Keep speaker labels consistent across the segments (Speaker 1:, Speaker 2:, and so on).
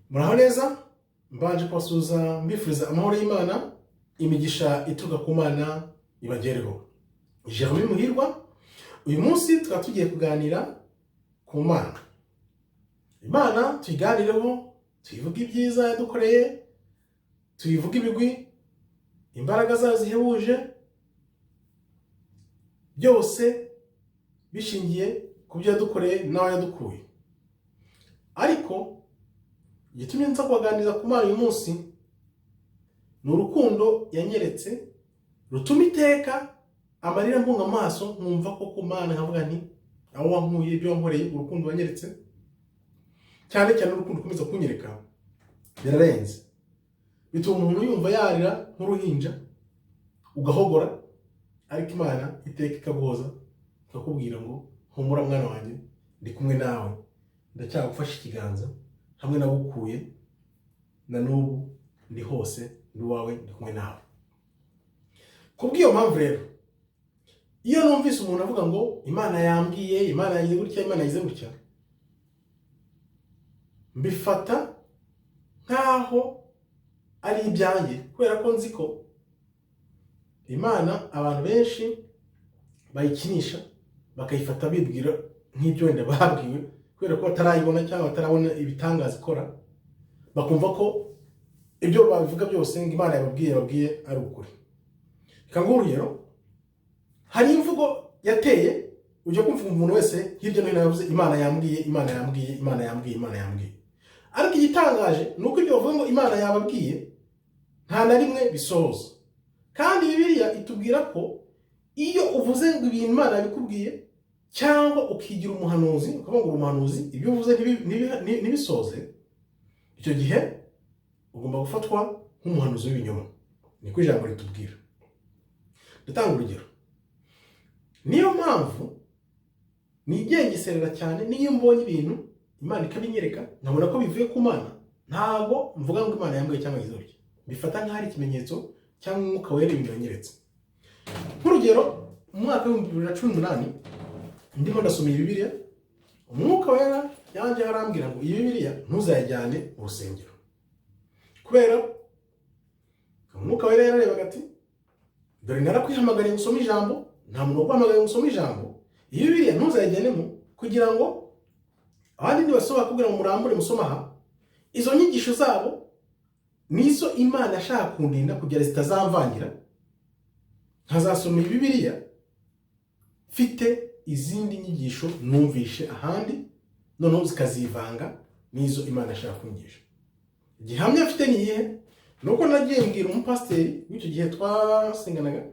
Speaker 1: Muraho neza, mbanje kubasuhuza mbifuriza amahoro y'Imana, imigisha ituruka ku Mana ibagereho. Jeremy Muhirwa, uyu munsi tukaba tugiye kuganira ku Mana. Imana tuyiganireho, tuyivuge ibyiza yadukoreye, tuyivuge ibigwi, imbaraga zayo zihebuje, byose bishingiye ku byo yadukoreye nawe yadukuye. Ariko igitumye nza kubaganiriza ku Mana uyu munsi ni urukundo yanyeretse rutuma iteka amarira mbunga amaso nkumva ko ku Mana nkavuga nti aho wankuye ibyo wankoreye urukundo wanyeretse cyane cyane urukundo ukomeza kunyereka birarenze, bituma umuntu yumva yarira nk'uruhinja ugahogora, ariko Imana iteka ikaguhoza ikakubwira ngo humura mwana wanjye, ndi kumwe nawe, ndacyagufasha ikiganza, hamwe nagukuye na n'ubu ndi hose, ndi wawe, ndi kumwe nawe. Kubw'iyo mpamvu rero, iyo numvise umuntu avuga ngo Imana yambwiye, Imana yagize gutya, Imana yagize gutya, mbifata nkaho ari ibyanjye, kubera ko nzi ko Imana abantu benshi bayikinisha bakayifata bibwira nk'ibyo wenda babwiwe, kubera ko batarayibona cyangwa batarabona ibitangaza ikora, bakumva ko ibyo babivuga byose ngo Imana yababwiye ari ukuri. Reka nguhe urugero, hari imvugo yateye ujya kumva umuntu wese hirya no hino yavuze Imana yambwiye, Imana yambwiye, Imana yambwiye, Imana yambwiye. Ariko igitangaje ni uko ibyo bavuga ngo Imana yababwiye nta na rimwe bisohoza. Kandi Bibiliya itubwira ko iyo uvuze ngo ibintu Imana yabikubwiye cyangwa ukigira umuhanuzi, ukavuga ngo umuhanuzi ibyo uvuze ntibisoze, icyo gihe ugomba gufatwa nk'umuhanuzi w'ibinyoma. Niko ijambo ritubwira. Ndatanga urugero. Niyo mpamvu nigengeserera cyane niyo mbonye ibintu Imana ikabinyereka nkabona ko bivuye ku Mana, ntago mvuga ngo Imana yambwiye cyangwa yagize gutya, bifata nk'aho ari ikimenyetso cyangwa umwuka wera ibintu yanyeretse. Nk'urugero, mu mwaka wa 2018 ndimo ndasoma Bibiliya, umwuka wera yanjye arambwira ngo iyi Bibiliya ntuzayijyane mu rusengero, kubera umwuka wera yararebaga ati dore narakwihamagariye gusoma ijambo, nta muntu waguhamagariye gusoma ijambo, iyi Bibiliya ntuzayijyanemo kugira ngo abandi nibasoma kugira ngo murambure musoma aha, izo nyigisho zabo nizo Imana ashaka kundinda kugira zitazamvangira, nkazasoma Bibiliya mfite izindi nyigisho numvishe ahandi, noneho zikazivanga nizo Imana ashaka kunyigisha. Igihamya mfite ni iyihe? Nuko nagiye mbwira umupasiteri w'icyo gihe twasenganaga,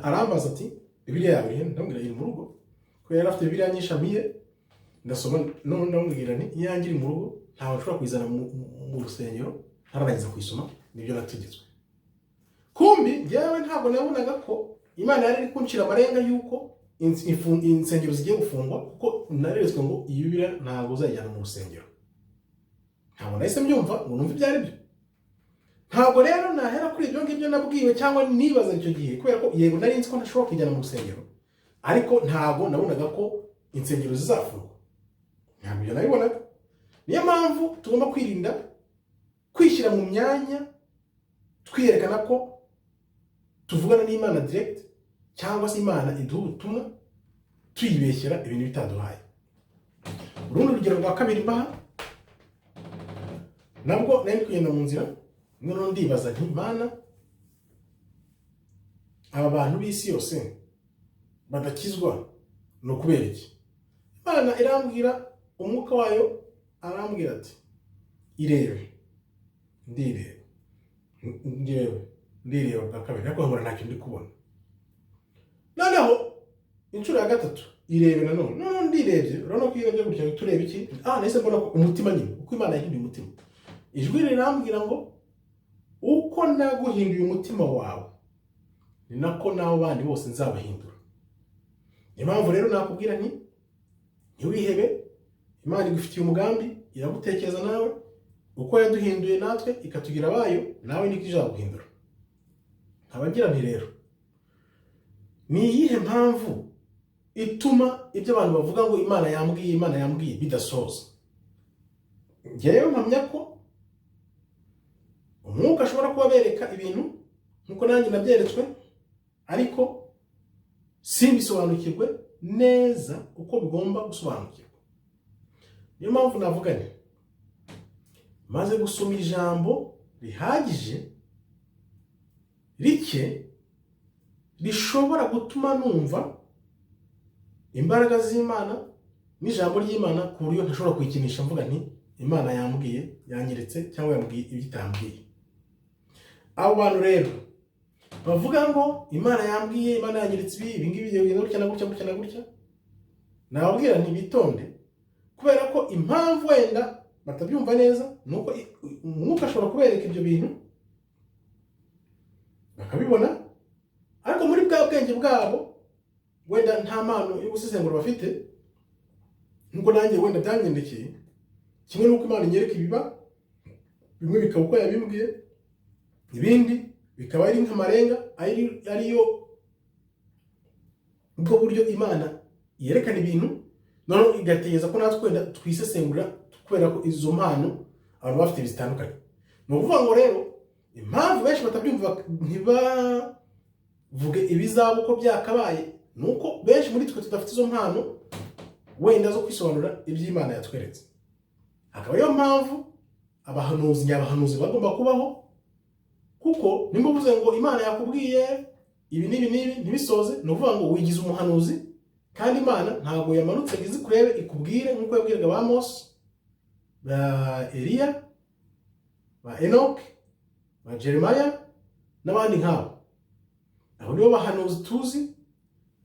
Speaker 1: arambaza ati Bibiliya yawe irihe? Ndamubwira iri mu rugo, kuko yari afite Bibiliya nyinshi amiye, ndasoma none ndamubwira nti iyanjye iri mu rugo, ntawe nshobora kuyizana mu rusengero ntararangiza kuyisoma, nibyo nategetswe. Kumbi njyewe ntabwo nabonaga ko Imana yari iri kuncira amarenga yuko insengero zigiye gufungwa, kuko nareretswe ngo iyi Bibiliya ntabwo uzayijyana mu rusengero. Ntabwo nahise mbyumva ngo numve ibyo ari byo. Ntabwo rero nahera kuri ibyo ngibyo nabwiwe cyangwa nibaza icyo gihe, kubera ko yego nari nzi ko ntashobora kujyana mu rusengero, ariko ntabwo nabonaga ko insengero zizafungwa. Ntabwo ibyo nabibonaga. Niyo mpamvu tugomba kwirinda kwishyira mu myanya twiyerekana ko tuvugana n'Imana direct, cyangwa se Imana iduha ubutumwa tuyibeshyera ibintu bitaduhaye. Urundi rugero rwa kabiri mbaha, nabwo nari kugenda mu nzira, noneho ndibaza nti Imana, aba bantu b'isi yose badakizwa ni ukubera iki? Imana irambwira, umwuka wayo arambwira ati irebe. Ndireba bwa kabiri, ariko nkabona ntacyo ndi kubona. Noneho inshuro ya gatatu irebe noneho ndirebye, urabona ko iyo ngiye gutya tureba iki? Nahise mbona ko umutima nyine, uko Imana yahinduye umutima. Ijwi rirambwira ngo uko naguhinduye umutima wawe ni nako n'abo bandi bose nzabahindura. Niyo mpamvu rero nakubwira nti ntiwihebe, Imana igufitiye umugambi, iragutekereza nawe, uko yaduhinduye natwe ikatugira abayo, nawe niko izaguhindura. Abagira nti rero, ni iyihe mpamvu ituma ibyo abantu bavuga ngo Imana yambwiye bidasoza? ngewe mpamya ko umwuka ashobora kuba bereka ibintu nkuko nanjye nabyeretswe, ariko simbisobanukirwe neza uko bigomba gusobanukirwa. Niyo mpamvu navuga nti maze gusoma ijambo rihagije rike rishobora gutuma numva imbaraga z'Imana n'ijambo ry'Imana ku buryo ntashobora kuyikinisha mvuga nti Imana yambwiye, yanyeretse cyangwa yambwiye ibitambwiye. Abo bantu rero bavuga ngo Imana yambwiye, Imana yanyeretse ibi ngibi bigenda gutya na gutya gutya na gutya, nababwira nti bitonde, kubera ko impamvu wenda batabyumva neza nuko umwuka ashobora kubereka ibyo bintu bakabibona, ariko muri bwa bwenge bwabo wenda nta mpano yo gusesengura bafite, nkuko nanjye wenda byangendekeye, kimwe nuko Imana inyereka ibiba, bimwe bikaba uko yabimbwiye, ibindi bikaba ari nk'amarenga, ariyo ubwo buryo Imana yerekana ibintu, noneho igategeza ko natwe wenda twisesengura kubera ko izo mpano abantu bafite zitandukanye. Ni ukuvuga ngo rero impamvu benshi batabyumva ntibavuge ibizaba uko byakabaye, nuko benshi muri twe tudafite izo mpano wenda zo kwisobanura iby'Imana yatweretse. Akaba ariyo mpamvu nyabahanuzi bagomba kubaho, kuko nimba uvuze ngo Imana yakubwiye ibi n'ibi n'ibi ntibisoze, ni ukuvuga ngo wigize umuhanuzi, kandi Imana ntabwo yamanutse izi kurebe ikubwire nk'uko yabwiraga ba Mose, ba Eliya, ba Enoch, ba Jeremiah n'abandi nk'abo. Abo nibo bahanuzi tuzi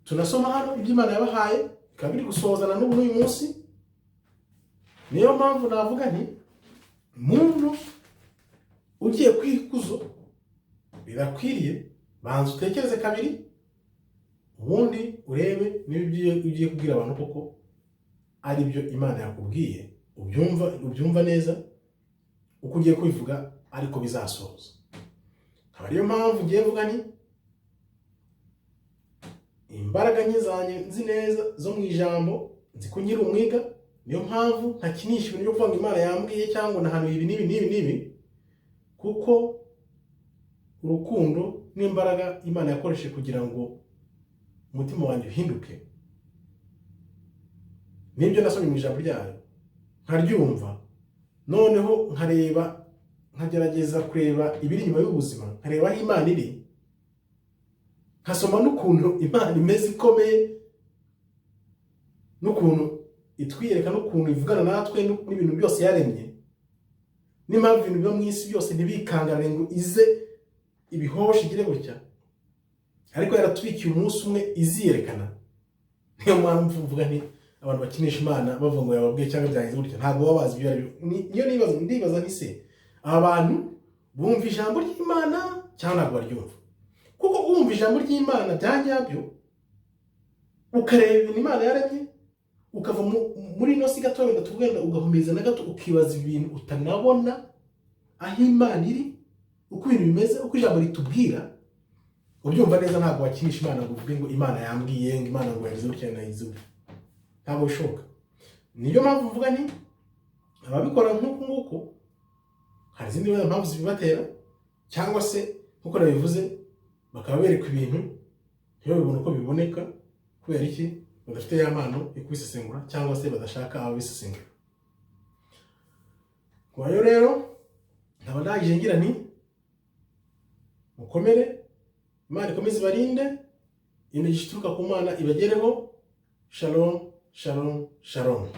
Speaker 1: tunasoma hano iby'Imana yabahaye, bikaba biri gusohozana n'uyu munsi. Niyo mpamvu navuga nti muntu ugiye kwikuzo birakwiriye banza utekereze kabiri, ubundi urebe niba ugiye kubwira abantu koko ari byo Imana yakubwiye, ubyumva neza uko ugiye kubivuga ariko bizasohoza. Akaba ariyo mpamvu ngiye mvuga nti imbaraga nke zanjye nzi neza zo mu ijambo nzi ko nkiri umwiga, niyo mpamvu ntakinisha ibintu byo kuvuga ngo Imana yambwiye cyangwa nahanuye ibi n'ibi n'ibi n'ibi, kuko urukundo n'imbaraga Imana yakoresheje kugira ngo umutima wanjye uhinduke, nibyo nasomye mu ijambo ryayo nkaryumva, noneho nkareba, nkagerageza kureba ibiri inyuma y'ubuzima, nkareba aho Imana iri, nkasoma n'ukuntu Imana imeze ikomeye, n'ukuntu itwiyereka, n'ukuntu ivugana natwe n'ibintu byose yaremye, n'impamvu ibintu biba mu isi byose ntibikangane ngo ize ibihoshe igire gutya, ariko yaratubikiye umunsi umwe iziyerekana. Niyo mpamvu mvuga nti abantu bakinisha Imana bavuga ngo yababwiye cyangwa byagenze gutya, ntabwo baba bazi ibyo ari byo. Niyo ndibaza nti se aba bantu bumva ijambo ry'Imana cyangwa ntabwo baryumva? Kuko wumva ijambo ry'Imana bya nyabyo, ukareba ibintu Imana yaremye, ukava muri ino si gato wenda tugenda ugahumiriza na gato, ukibaza ibintu utanabona aho Imana iri, uko ibintu bimeze, uko ijambo ritubwira, ubyumva neza. Ntabwo wakinisha Imana ngo uvuge ngo Imana yambwiye, ngo Imana ngo yagize gutya na yagize gutya, ntabwo bishoboka. Niyo mpamvu mvuga nti ababikora nk'uko nguko hari izindi mpamvu zibibatera, cyangwa se nk'uko nabivuze bakaba bereka ibintu ntibabibone uko biboneka, kubera iki? Badafite ya mpano yo kubisesengura, cyangwa se badashaka ababisesengura. Kwa hiyo rero nkaba ndangije ngira nti mukomere, Imana ikomeze ibarinde, imigisha ituruka ku Mana ibagereho. Shalom, shalom, shalom.